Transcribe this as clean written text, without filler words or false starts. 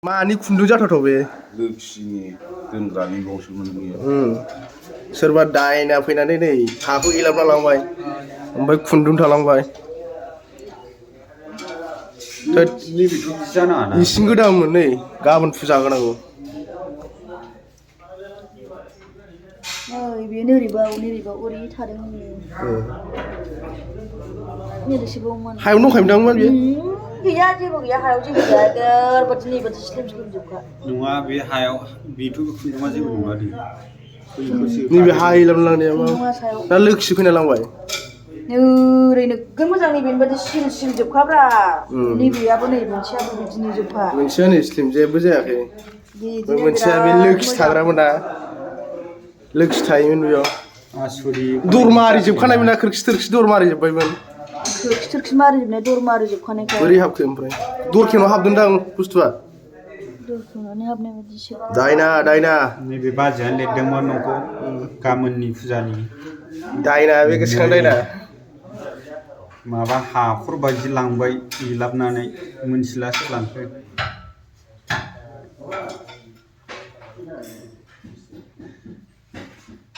मानि खुन्दुं जाथावथाव बे लोक्षिनि दोनग्रानि बावसोमोन बियो। सोरबा दायना फैनानै नै हाखौ एलाबना लांबाय ओमफ्राय खुन्दुं थालांबाय। नैबेथ' बिदि जानाङाना इसिं गोदानमोन नै गाबोन फुजा होनांगौ। बेयो नोरैबाव ओरै थादोंमोन बेयो। नोरैसोबावमोन। हायाव दंखायोमोन बेयो? गैया जेबो गैया हायाव जेबो गैया ओरैबादि नैबादि स्लिम जोबखा। नङा बे हायाव बेथ' खुन्दुङा जेबो नङा दे। नैबे हा एलाबना लांनाया ना लोक्षि फैना लांबाय? ओरै नोगोर मोजां नैबेनि बादि सिल सिल जोबखाब्रा। नैबेयाबो नै मोनसेयाबो बिदिनो जोबखा। मोनसेया नै स्लिम जेबो जायाखै। बिदिनो मोनसेया बे बिराद लोक्षि मोजां। थाग्रामोन ना। लोक्षि थायोमोन बेयाव। आसुरित दर मारि जोबखानायमोन ना खोरखि थोरखि दर मारि जोब्बायमोन। खोरखि थोरखि मारिजोबनाय दर मारिजोबखानायखा। बोरै हाबखो ओमफ्राय? दरखेंआव हाबदोंदां बुस्थुआ। दरखेंआवनो हाबनाय बायदिसो। दायना। नैबे बाजैयानो लिरदोंमोन न'खौ गाबोननि फुजानि। दायना बे गोसोखां दायना। माबा हाखर बायदि लांबाय एलाबनानै मोनथिला सोर लांखो।